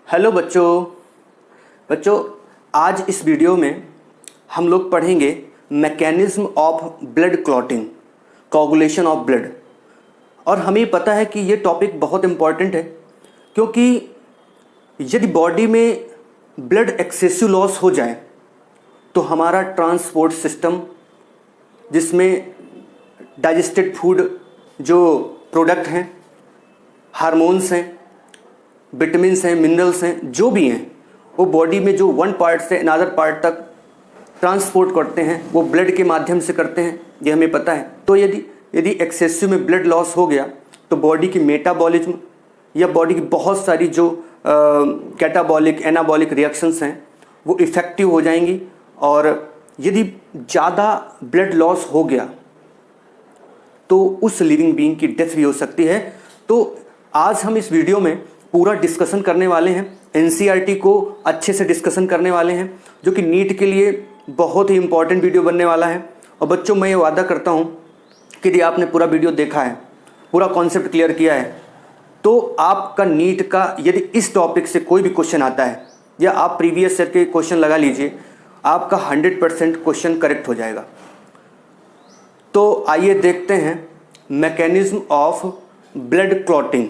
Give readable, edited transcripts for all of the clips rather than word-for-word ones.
Hello बच्चों आज इस वीडियो में हम लोग पढ़ेंगे mechanism of blood clotting, coagulation of blood. और हमें पता है कि ये टॉपिक बहुत इम्पॉर्टेंट है, क्योंकि यदि बॉडी में ब्लड एक्सेसिव लॉस हो जाए तो हमारा ट्रांसपोर्ट सिस्टम, जिसमें डाइजेस्टेड फूड जो प्रोडक्ट हैं, हार्मोन्स हैं, विटामिन्स हैं, मिनरल्स हैं, जो भी हैं, वो बॉडी में जो वन पार्ट से अनदर पार्ट तक ट्रांसपोर्ट करते हैं, वो ब्लड के माध्यम से करते हैं, ये हमें पता है। तो यदि एक्सेसिव में ब्लड लॉस हो गया तो बॉडी की मेटाबॉलिज्म या बॉडी की बहुत सारी जो कैटाबॉलिक एनाबॉलिक रिएक्शंस हैं वो इफ़ेक्टिव हो जाएंगी। और यदि ज़्यादा ब्लड लॉस हो गया तो उस लिविंग बीइंग की डेथ भी हो सकती है। तो आज हम इस वीडियो में पूरा डिस्कशन करने वाले हैं, एनसीईआरटी को अच्छे से डिस्कशन करने वाले हैं, जो कि नीट के लिए बहुत ही इम्पॉर्टेंट वीडियो बनने वाला है। और बच्चों, मैं ये वादा करता हूँ कि यदि आपने पूरा वीडियो देखा है, पूरा कॉन्सेप्ट क्लियर किया है, तो आपका नीट का यदि इस टॉपिक से कोई भी क्वेश्चन आता है या आप प्रीवियस ईयर के क्वेश्चन लगा लीजिए, आपका 100% क्वेश्चन करेक्ट हो जाएगा। तो आइए देखते हैं mechanism of blood clotting.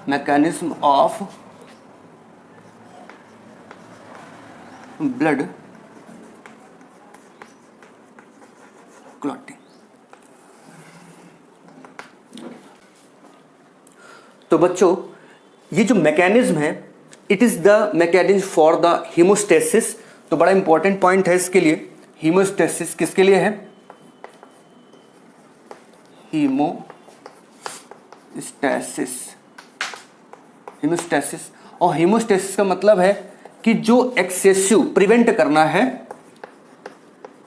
Mechanism of blood clotting. तो बच्चों, ये जो मैकेनिज्म है, it is the mechanism for the haemostasis. तो बड़ा इंपॉर्टेंट पॉइंट है इसके लिए। हीमोस्टेसिस किसके लिए है? हीमोस्टेसिस। और हीमोस्टेसिस का मतलब है कि जो एक्सेसिव प्रिवेंट करना है,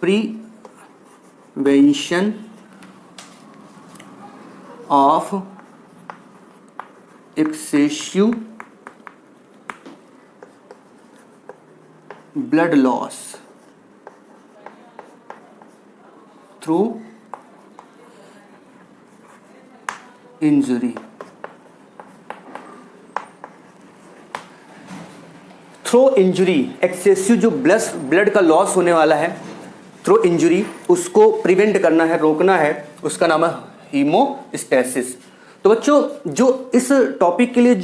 prevention of excessive blood loss through injury. Through injury, excessive जो ब्लड का लॉस होने वाला है थ्रू इंजरी, उसको प्रिवेंट करना है, रोकना है, उसका नाम है हीमोस्टेसिस। तो बच्चों, जो इस टॉपिक के लिए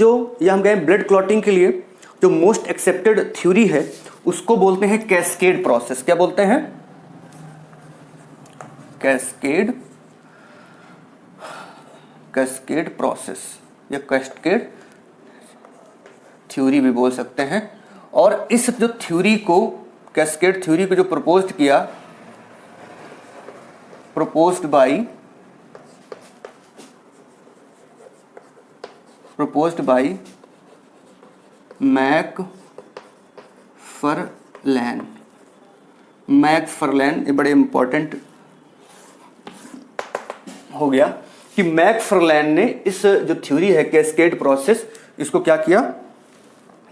या हम कहें ब्लड क्लॉटिंग के लिए जो मोस्ट एक्सेप्टेड थ्योरी है, उसको बोलते हैं कैस्केड प्रोसेस। क्या बोलते हैं? कैस्केड प्रोसेस या कैस्केड थ्योरी भी बोल सकते हैं। और इस जो थ्योरी को, कैस्केड थ्योरी को जो प्रपोज्ड किया, proposed by मैकफर्लैन। ये बड़े इंपॉर्टेंट हो गया कि मैकफर्लैन ने इस जो थ्योरी है कैस्केड प्रोसेस, इसको क्या किया?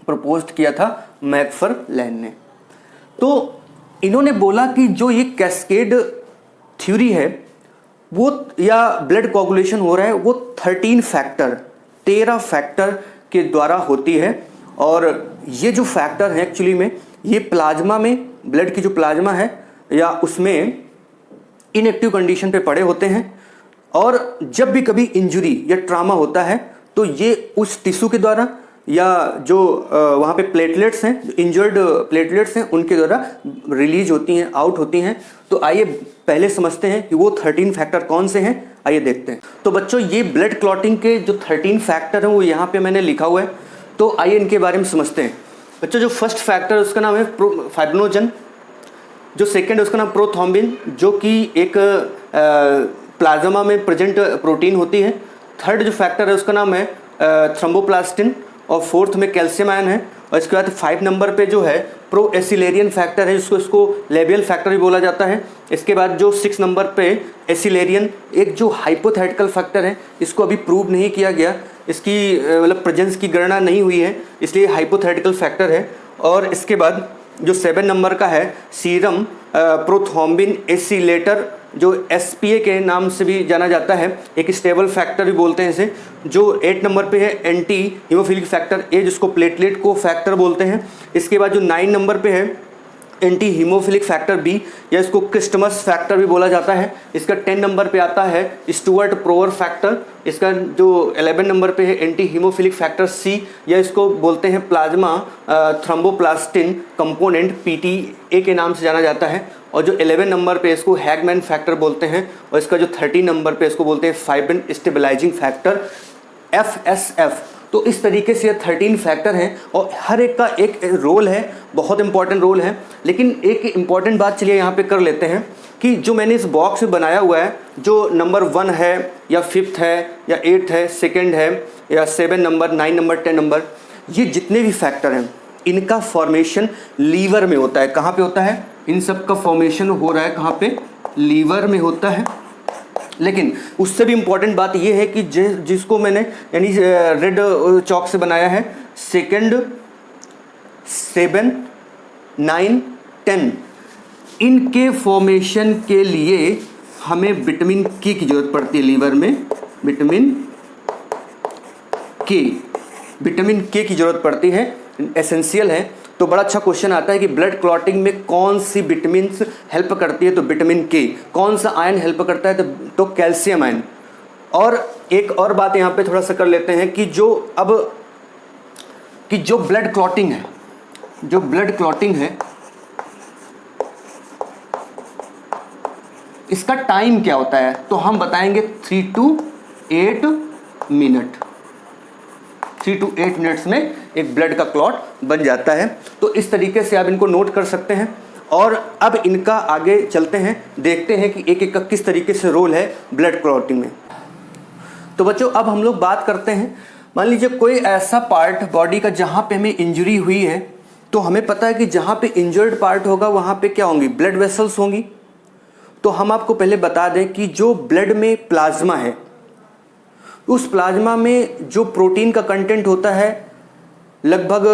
प्रपोज्ड किया था मैकफर्लैन ने। तो इन्होंने बोला कि जो ये कैस्केड थ्योरी है वो, या ब्लड कोगुलेशन हो रहा है, वो 13 फैक्टर के द्वारा होती है। और ये जो फैक्टर है एक्चुअली में, ये प्लाज्मा में, ब्लड की जो प्लाज्मा है या उसमें इनएक्टिव कंडीशन पे पड़े होते हैं। और जब भी कभी इंजरी या ट्रामा होता है तो ये उस टिश्यू के द्वारा या जो वहाँ पे प्लेटलेट्स हैं, जो इंजर्ड प्लेटलेट्स हैं, उनके द्वारा रिलीज होती हैं, आउट होती हैं। तो आइए पहले समझते हैं कि वो 13 फैक्टर कौन से हैं। आइए देखते हैं। तो बच्चों, ये ब्लड क्लॉटिंग के जो 13 फैक्टर हैं वो यहाँ पे मैंने लिखा हुआ है। तो आइए इनके बारे में समझते हैं। बच्चों, जो फर्स्ट फैक्टर उसका नाम है फाइब्रिनोजन। जो सेकेंड है उसका नाम प्रोथ्रोम्बिन, जो कि एक प्लाज्मा में प्रेजेंट प्रोटीन होती है। थर्ड जो फैक्टर है उसका नाम है थ्रोम्बोप्लास्टिन। और फोर्थ में कैल्शियम आयन है। और इसके बाद 5 नंबर पे जो है प्रोएसिलेरियन फैक्टर है, इसको लेबियल फैक्टर भी बोला जाता है। इसके बाद जो 6 नंबर पे एसिलेरियन, एक जो हाइपोथेटिकल फैक्टर है, इसको अभी प्रूव नहीं किया गया, इसकी मतलब प्रेजेंस की गणना नहीं हुई है, इसलिए हाइपोथेटिकल फैक्टर है। और इसके बाद जो 7 नंबर का है सीरम प्रोथ्रोम्बिन एसिलेटर, जो SPA के नाम से भी जाना जाता है, एक स्टेबल फैक्टर भी बोलते हैं इसे। जो 8 नंबर पे है एंटी हीमोफिलिक फैक्टर A, जिसको प्लेटलेट को फैक्टर बोलते हैं। इसके बाद जो 9 नंबर पे है एंटी हीमोफिलिक फैक्टर B, या इसको क्रिस्टमस फैक्टर भी बोला जाता है। इसका 10 नंबर पे आता है स्टुअर्ट प्रोवर फैक्टर। इसका जो 11 नंबर पे है एंटी हीमोफिलिक फैक्टर C, या इसको बोलते हैं प्लाज्मा थ्रोम्बोप्लास्टिन कंपोनेंट PTA के नाम से जाना जाता है। और जो 11 नंबर पे इसको हैगमैन फैक्टर बोलते हैं। और इसका जो 13 नंबर पे इसको बोलते हैं फाइब्रिन स्टेबलाइजिंग फैक्टर FSF। तो इस तरीके से 13 फैक्टर हैं और हर एक का एक रोल है, बहुत इंपॉर्टेंट रोल है। लेकिन एक इंपॉर्टेंट बात चलिए यहाँ पे कर लेते हैं कि जो मैंने इस बॉक्स में बनाया हुआ है, जो नंबर 1 है या 5th है या 8th है, 2nd है या 7 नंबर, 9 नंबर, 10 नंबर, ये जितने भी फैक्टर हैं इनका फॉर्मेशन लीवर में होता है। कहाँ पे होता है? इन सब का फॉर्मेशन हो रहा है कहाँ पे? लीवर में होता है। लेकिन उससे भी इम्पॉर्टेंट बात यह है कि जिसको मैंने यानी रेड चौक से बनाया है, 2nd, 7, 9, 10, इनके फॉर्मेशन के लिए हमें विटामिन के की जरूरत पड़ती है। लीवर में विटामिन के की जरूरत पड़ती है, एसेंशियल है। तो बड़ा अच्छा क्वेश्चन आता है कि ब्लड क्लॉटिंग में कौन सी विटामिन हेल्प करती है? तो विटामिन के। कौन सा आयन हेल्प करता है? तो कैल्शियम आयन। और एक और बात यहाँ पे थोड़ा सा कर लेते हैं कि जो ब्लड क्लॉटिंग है, इसका टाइम क्या होता है? तो हम बताएंगे 3 to 8 मिनट। 3 to 8 मिनट्स में एक ब्लड का क्लॉट बन जाता है। तो इस तरीके से आप इनको नोट कर सकते हैं। और अब इनका आगे चलते हैं, देखते हैं कि एक एक का किस तरीके से रोल है ब्लड क्लॉटिंग में। तो बच्चों अब हम लोग बात करते हैं, मान लीजिए कोई ऐसा पार्ट बॉडी का जहाँ पे हमें इंजरी हुई है, तो हमें पता है कि जहाँ पे इंजर्ड पार्ट होगा वहाँ पे क्या होंगी? ब्लड वेसल्स होंगी। तो हम आपको पहले बता दें कि जो ब्लड में प्लाज्मा है, उस प्लाज्मा में जो प्रोटीन का कंटेंट होता है लगभग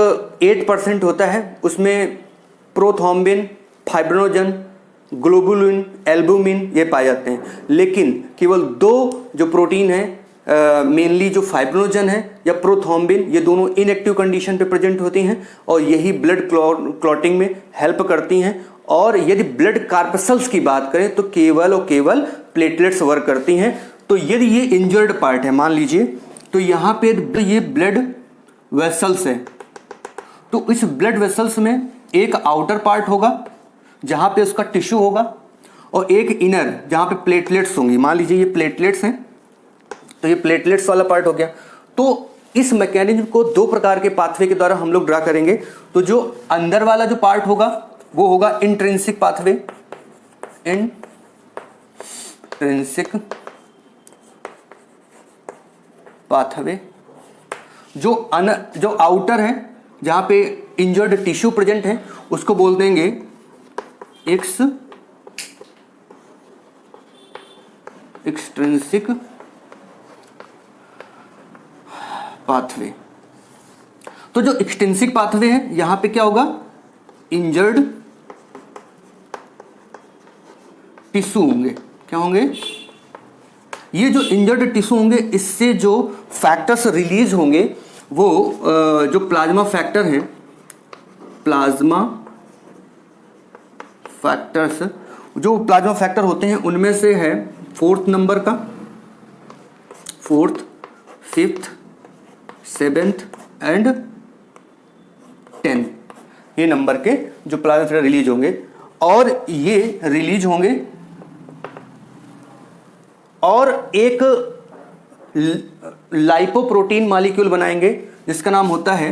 8% होता है। उसमें प्रोथ्रोम्बिन, फाइब्रिनोजन, ग्लोबुलिन, एल्बुमिन ये पाए जाते हैं। लेकिन केवल 2 जो प्रोटीन है, मेनली जो फाइब्रिनोजन है या प्रोथ्रोम्बिन, ये दोनों इनएक्टिव कंडीशन पे प्रेजेंट होती हैं और यही ब्लड क्लॉटिंग में हेल्प करती हैं। और यदि ब्लड कार्पसल्स की बात करें तो केवल और केवल प्लेटलेट्स वर्क करती हैं। तो यदि ये इंजर्ड पार्ट है मान लीजिए, तो यहाँ पे ये ब्लड वेसल्स है, तो इस ब्लड वेसल्स में एक आउटर पार्ट होगा जहाँ पे उसका टिश्यू होगा और एक इनर जहाँ पे प्लेटलेट्स होंगी। मान लीजिए ये प्लेटलेट्स हैं, तो ये प्लेटलेट्स वाला पार्ट हो गया। तो इस मैकेनिज्म को 2 प्रकार के पाथवे के द्वारा हम लोग ड्रा करेंगे। तो जो अंदर वाला जो पार्ट होगा वो होगा इंट्रिंसिक पाथवे, जो आउटर है जहां पे इंजर्ड टिश्यू प्रेजेंट है उसको बोल देंगे एक्सट्रिंसिक पाथवे। तो जो एक्सट्रिंसिक पाथवे है यहां पे क्या होगा? इंजर्ड टिश्यू होंगे। क्या होंगे? ये जो इंजर्ड टिश्यू होंगे, इससे जो फैक्टर्स रिलीज होंगे वो जो प्लाज्मा फैक्टर हैं, प्लाज्मा फैक्टर्स, जो प्लाज्मा फैक्टर होते हैं उनमें से है 4th नंबर का, 4th, 5th, 7th and 10th, ये नंबर के जो प्लाज्मा फैक्टर रिलीज होंगे। और ये रिलीज होंगे और एक लाइपोप्रोटीन मॉलिक्यूल बनाएंगे जिसका नाम होता है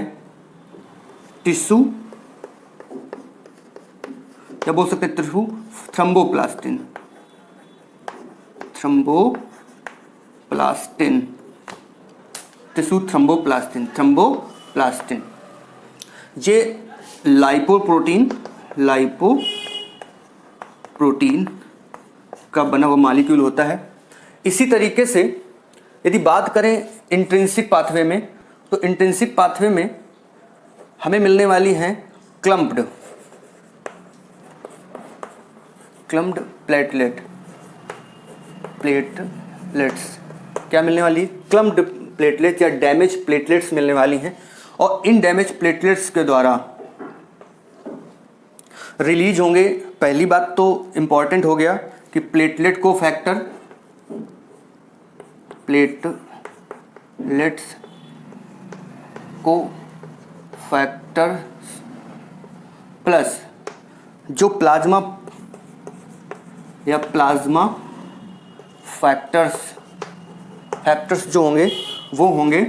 टिश्यू, क्या बोल सकते हैं? Tissue thromboplastin, tissue thromboplastin. ये लाइपोप्रोटीन का बना हुआ मॉलिक्यूल होता है। इसी तरीके से यदि बात करें इंट्रिंसिक पाथवे में, तो इंट्रिंसिक पाथवे में हमें मिलने वाली हैं क्लम्प्ड क्लम्प्ड प्लेटलेट्स क्या मिलने वाली है? क्लम्प्ड प्लेटलेट या डैमेज प्लेटलेट्स मिलने वाली हैं। और इन डैमेज प्लेटलेट्स के द्वारा रिलीज होंगे, पहली बात तो इंपॉर्टेंट हो गया कि प्लेटलेट को फैक्टर प्लस जो प्लाज्मा फैक्टर्स जो होंगे वो होंगे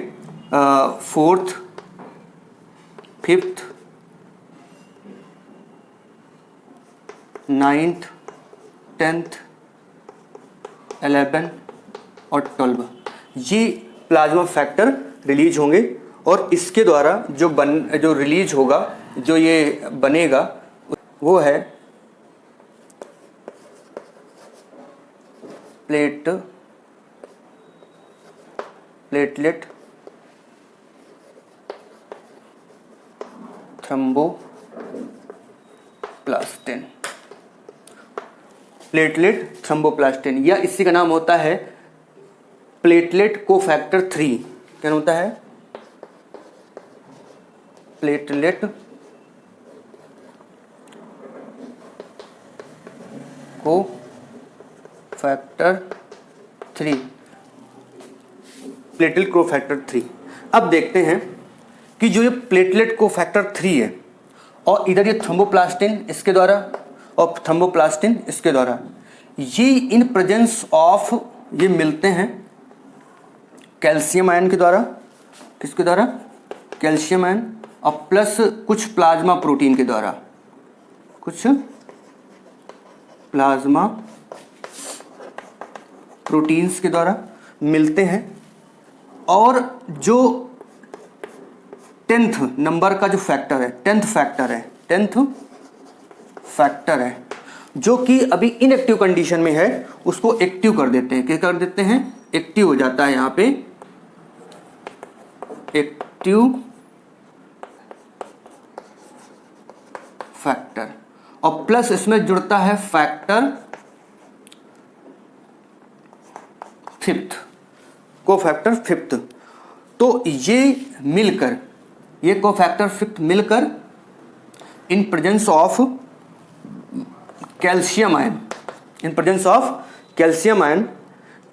4th, 5th, 9th, 10th, 11 और 12। ये प्लाज्मा फैक्टर रिलीज होंगे और इसके द्वारा जो रिलीज होगा, जो ये बनेगा वो है प्लेटलेट थ्रोम्बोप्लास्टिन या इसी का नाम होता है प्लेटलेट कोफैक्टर 3। क्या होता है? Platelet cofactor 3, platelet cofactor 3। अब देखते हैं कि जो ये प्लेटलेट कोफैक्टर 3 है और इधर ये थ्रोम्बोप्लास्टिन इसके द्वारा और थ्रोम्बोप्लास्टिन इसके द्वारा, ये इन प्रेजेंस ऑफ ये मिलते हैं कैल्शियम आयन के द्वारा। किसके द्वारा? कैल्शियम आयन और प्लस कुछ प्लाज्मा प्रोटीन के द्वारा, कुछ प्लाज्मा प्रोटीन्स के द्वारा मिलते हैं। और जो 10th नंबर का जो फैक्टर है, 10th फैक्टर है जो कि अभी इनएक्टिव कंडीशन में है, उसको एक्टिव कर देते हैं। क्या कर देते हैं? एक्टिव हो जाता है यहाँ पे, एक्टिव फैक्टर। और प्लस इसमें जुड़ता है फैक्टर 5th, कोफैक्टर 5th। तो ये मिलकर, ये कोफैक्टर 5th मिलकर in presence of calcium ion,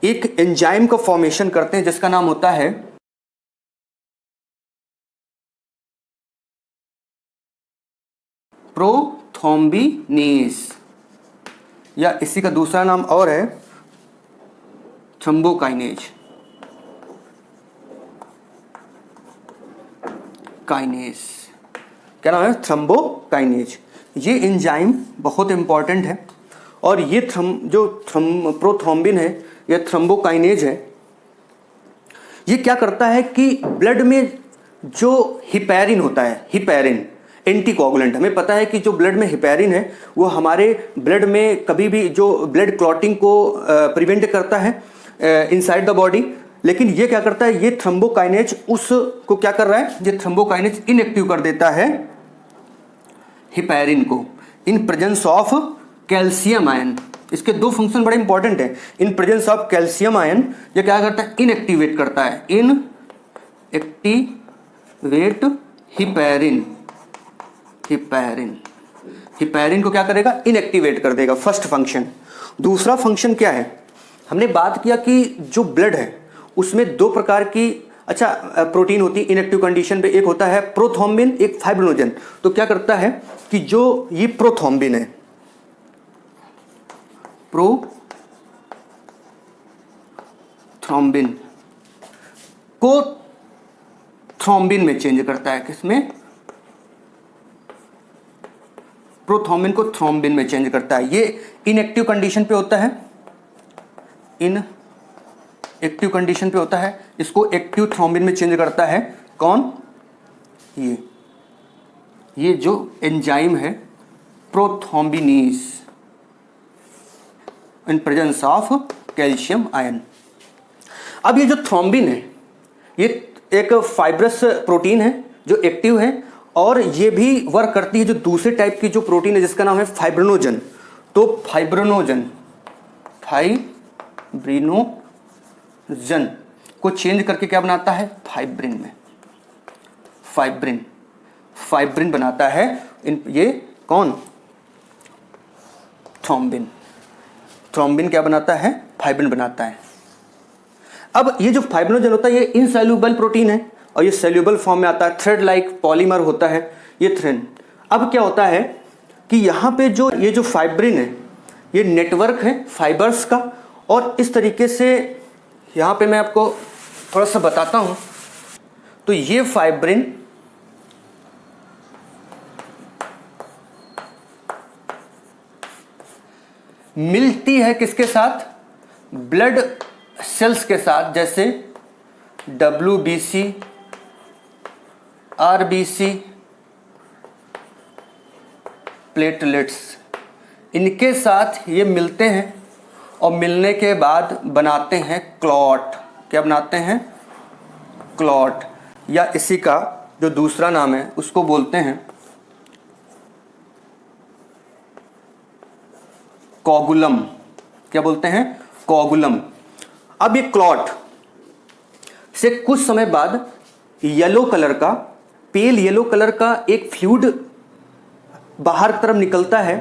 एक एंजाइम का फॉर्मेशन करते हैं जिसका नाम होता है प्रोथ्रोम्बिनेज, या इसी का दूसरा नाम और है थ्रोम्बोकाइनेज। क्या नाम है? थ्रोम्बोकाइनेज। ये एंजाइम बहुत इंपॉर्टेंट है और ये प्रोथ्रोम्बिन है या थ्रोम्बोकाइनेज है, ये क्या करता है कि ब्लड में जो हिपैरिन होता है, हिपैरिन एंटीकोगुलेंट, हमें पता है कि जो ब्लड में हिपैरिन है वो हमारे ब्लड में कभी भी जो ब्लड क्लॉटिंग को प्रिवेंट करता है इनसाइड द बॉडी। लेकिन ये क्या करता है? ये थ्रोम्बोकाइनेज उसको क्या कर रहा है? ये थ्रोम्बोकाइनेज इनएक्टिव कर देता है हिपैरिन को in presence of calcium ion. इसके दो फंक्शन बड़े इंपॉर्टेंट है। In presence of calcium ion ये क्या करता है? इनएक्टिवेट करता है, इनएक्टिवेट हिपैरिन को क्या करेगा? इनएक्टिवेट कर देगा, फर्स्ट फंक्शन। दूसरा फंक्शन क्या है? हमने बात किया कि जो ब्लड है उसमें दो प्रकार की प्रोटीन होती है इनएक्टिव कंडीशन पे। एक होता है प्रोथ्रोम्बिन, एक फाइब्रिनोजन। तो क्या करता है कि जो ये प्रोथ्रोम्बिन है, प्रोथ्रोम्बिन को थ्रोम्बिन में चेंज करता है। किसमें? प्रोथ्रोम्बिन को थ्रोम्बिन में चेंज करता है। ये इनएक्टिव कंडीशन पे होता है, एक्टिव कंडीशन पे होता है, इसको एक्टिव थ्रोम्बिन में चेंज करता है। कौन? ये जो एंजाइम है prothrombinase in presence of calcium ion. अब ये जो थ्रोम्बिन है ये एक फाइब्रस प्रोटीन है जो एक्टिव है और ये भी वर्क करती है जो दूसरे टाइप की जो प्रोटीन है जिसका नाम है फाइब्रिनोजन। तो फाइब्रिनोजन को चेंज करके क्या बनाता है, फाइब्रिन में, फाइब्रिन बनाता है। ये कौन, थ्रोम्बिन क्या बनाता है, फाइब्रिन बनाता है। अब ये जो फाइब्रिनोजन होता है ये इनसोल्यूबल प्रोटीन है और ये सोल्यूबल फॉर्म में आता है, थ्रेड लाइक पॉलीमर होता है ये थ्रेड। अब क्या होता है कि यहाँ पे जो ये जो फाइब्रिन है ये नेटवर्क है फाइबर्स का, और इस तरीके से यहाँ पे मैं आपको थोड़ा सा बताता हूँ। तो ये फाइब्रिन मिलती है किसके साथ, ब्लड सेल्स के साथ, जैसे WBC, RBC, प्लेटलेट्स, इनके साथ ये मिलते हैं और मिलने के बाद बनाते हैं क्लॉट। क्या बनाते हैं, क्लॉट, या इसी का जो दूसरा नाम है उसको बोलते हैं कोगुलम। क्या बोलते हैं, कोगुलम। अब ये क्लॉट से कुछ समय बाद येलो कलर का, पेल येलो कलर का एक फ्लूइड बाहर की तरफ निकलता है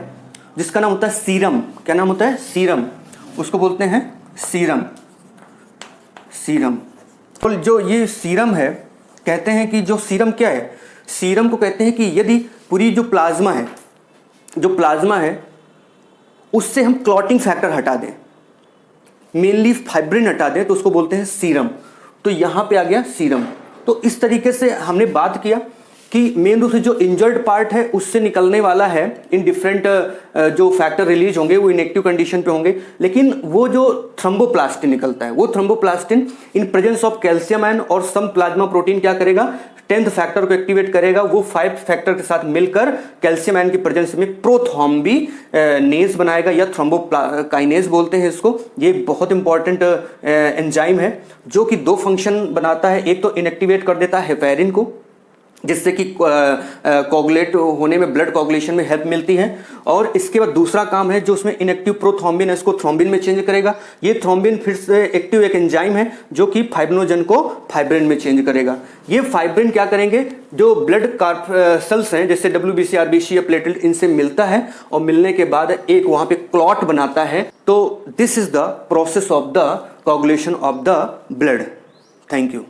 जिसका नाम होता है सीरम। क्या नाम होता है, सीरम। उसको बोलते हैं सीरम। तो जो ये सीरम है, कहते हैं कि जो सीरम क्या है, सीरम को कहते हैं कि यदि पूरी जो प्लाज्मा है उससे हम क्लॉटिंग फैक्टर हटा दें, मेनली फाइब्रिन हटा दें, तो उसको बोलते हैं सीरम। तो यहाँ पे आ गया सीरम। तो इस तरीके से हमने बात किया कि मेन रूप से जो इंजर्ड पार्ट है उससे निकलने वाला है, इन डिफरेंट जो फैक्टर रिलीज होंगे वो इनएक्टिव कंडीशन पे होंगे, लेकिन वो जो थ्रोम्बोप्लास्टिन निकलता है, वो thromboplastin in presence of calcium ion और सम प्लाज्मा प्रोटीन क्या करेगा, 10th फैक्टर को एक्टिवेट करेगा। वो 5 फैक्टर के साथ मिलकर कैल्शियम आयन की प्रेजेंस में प्रोथ्रोम्बिनेज बनाएगा, या थ्रोम्बोकाइनेज बोलते हैं इसको। ये बहुत इंपॉर्टेंट एंजाइम है जो कि 2 फंक्शन बनाता है। एक तो इनएक्टिवेट कर देता है हेपेरिन को, जिससे कि कोगुलेट होने में, ब्लड कोगुलेशन में हेल्प मिलती है, और इसके बाद दूसरा काम है जो उसमें इनएक्टिव प्रोथ्रोम्बिन है, इसको थ्रोम्बिन में चेंज करेगा। ये थ्रोम्बिन फिर से एक्टिव एक एंजाइम है जो कि फाइब्रिनोजन को फाइब्रिन में चेंज करेगा। ये फाइब्रिन क्या करेंगे, जो ब्लड सेल्स हैं जैसे WBC, RBC या प्लेटलेट, इनसे मिलता है और मिलने के बाद एक वहां पे क्लॉट बनाता है। तो this is the process of the coagulation of the blood. Thank you.